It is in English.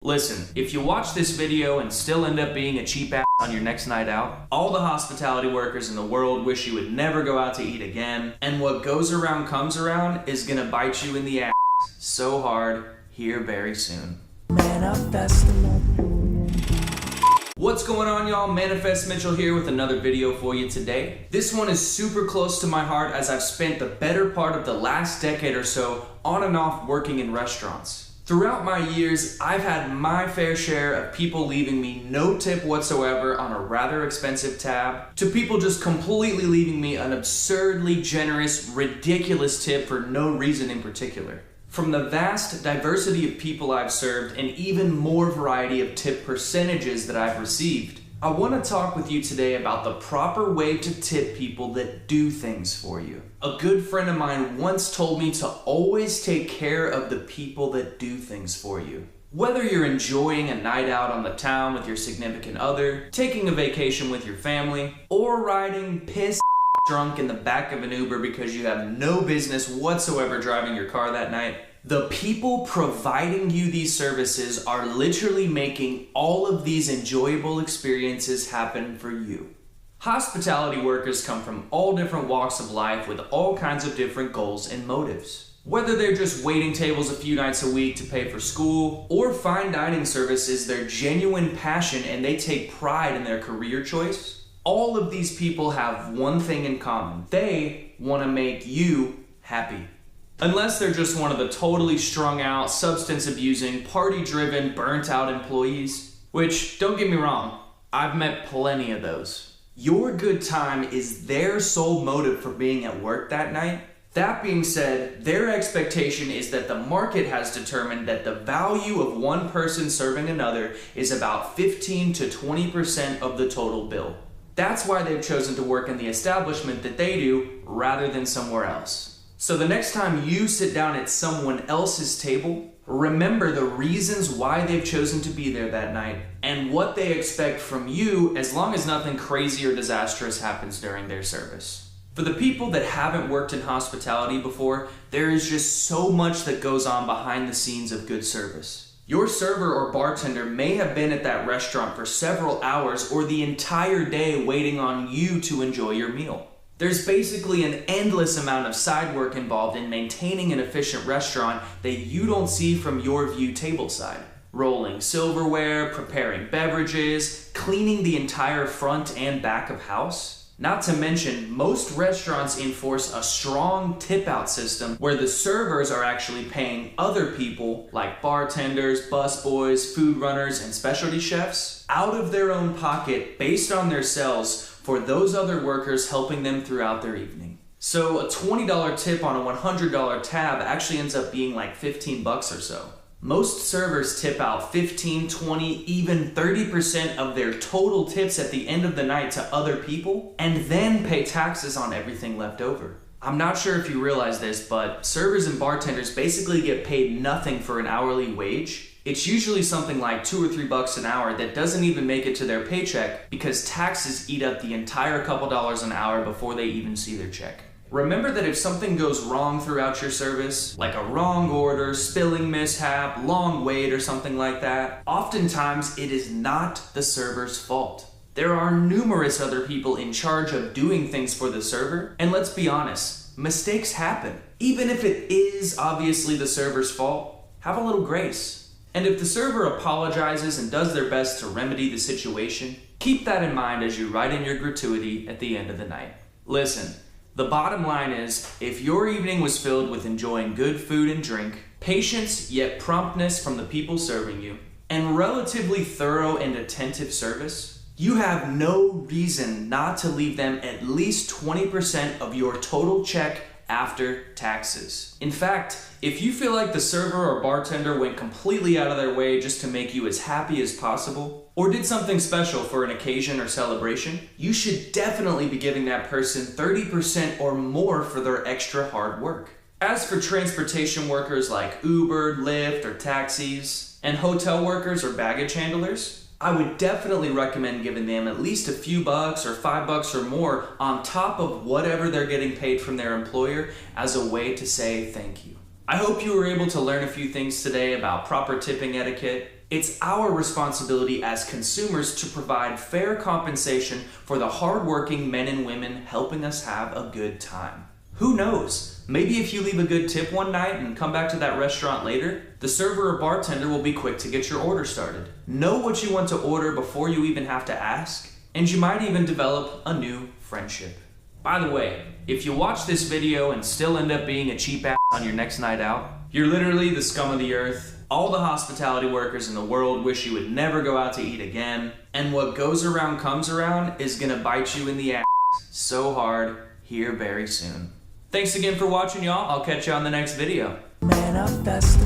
Listen, if you watch this video and still end up being a cheap ass on your next night out, all the hospitality workers in the world wish you would never go out to eat again, and what goes around comes around is gonna bite you in the ass so hard here very soon. What's going on, y'all? Manifest Mitchell here with another video for you today. This one is super close to my heart as I've spent the better part of the last decade or so on and off working in restaurants. Throughout my years, I've had my fair share of people leaving me no tip whatsoever on a rather expensive tab, to people just completely leaving me an absurdly generous, ridiculous tip for no reason in particular. From the vast diversity of people I've served and even more variety of tip percentages that I've received, I want to talk with you today about the proper way to tip people that do things for you. A good friend of mine once told me to always take care of the people that do things for you. Whether you're enjoying a night out on the town with your significant other, taking a vacation with your family, or riding pissed drunk in the back of an Uber because you have no business whatsoever driving your car that night, the people providing you these services are literally making all of these enjoyable experiences happen for you. Hospitality workers come from all different walks of life with all kinds of different goals and motives. Whether they're just waiting tables a few nights a week to pay for school, or fine dining service is their genuine passion and they take pride in their career choice, all of these people have one thing in common. They want to make you happy. Unless they're just one of the totally strung out, substance abusing, party driven, burnt out employees. Which, don't get me wrong, I've met plenty of those. Your good time is their sole motive for being at work that night. That being said, their expectation is that the market has determined that the value of one person serving another is about 15 to 20% of the total bill. That's why they've chosen to work in the establishment that they do rather than somewhere else. So the next time you sit down at someone else's table, remember the reasons why they've chosen to be there that night and what they expect from you, as long as nothing crazy or disastrous happens during their service. For the people that haven't worked in hospitality before, there is just so much that goes on behind the scenes of good service. Your server or bartender may have been at that restaurant for several hours or the entire day waiting on you to enjoy your meal. There's basically an endless amount of side work involved in maintaining an efficient restaurant that you don't see from your view tableside. Rolling silverware, preparing beverages, cleaning the entire front and back of house. Not to mention, most restaurants enforce a strong tip-out system where the servers are actually paying other people, like bartenders, busboys, food runners, and specialty chefs, out of their own pocket based on their sales for those other workers helping them throughout their evening. So a $20 tip on a $100 tab actually ends up being like 15 bucks or so. Most servers tip out 15, 20, even 30% of their total tips at the end of the night to other people, and then pay taxes on everything left over. I'm not sure if you realize this, but servers and bartenders basically get paid nothing for an hourly wage. It's usually something like $2 or $3 an hour that doesn't even make it to their paycheck because taxes eat up the entire couple dollars an hour before they even see their check. Remember that if something goes wrong throughout your service, like a wrong order, spilling mishap, long wait, or something like that, oftentimes it is not the server's fault. There are numerous other people in charge of doing things for the server, and let's be honest, mistakes happen. Even if it is obviously the server's fault, have a little grace. And if the server apologizes and does their best to remedy the situation, keep that in mind as you write in your gratuity at the end of the night. Listen, the bottom line is, if your evening was filled with enjoying good food and drink, patience yet promptness from the people serving you, and relatively thorough and attentive service, you have no reason not to leave them at least 20% of your total check after taxes. In fact, if you feel like the server or bartender went completely out of their way just to make you as happy as possible, or did something special for an occasion or celebration, you should definitely be giving that person 30% or more for their extra hard work. As for transportation workers like Uber, Lyft, or taxis, and hotel workers or baggage handlers, I would definitely recommend giving them at least a few bucks or $5 or more on top of whatever they're getting paid from their employer as a way to say thank you. I hope you were able to learn a few things today about proper tipping etiquette. It's our responsibility as consumers to provide fair compensation for the hardworking men and women helping us have a good time. Who knows? Maybe if you leave a good tip one night and come back to that restaurant later, the server or bartender will be quick to get your order started. Know what you want to order before you even have to ask, and you might even develop a new friendship. By the way, if you watch this video and still end up being a cheap ass on your next night out, you're literally the scum of the earth. All the hospitality workers in the world wish you would never go out to eat again, and what goes around comes around is gonna bite you in the ass so hard here very soon. Thanks again for watching, y'all. I'll catch you on the next video. Manifest.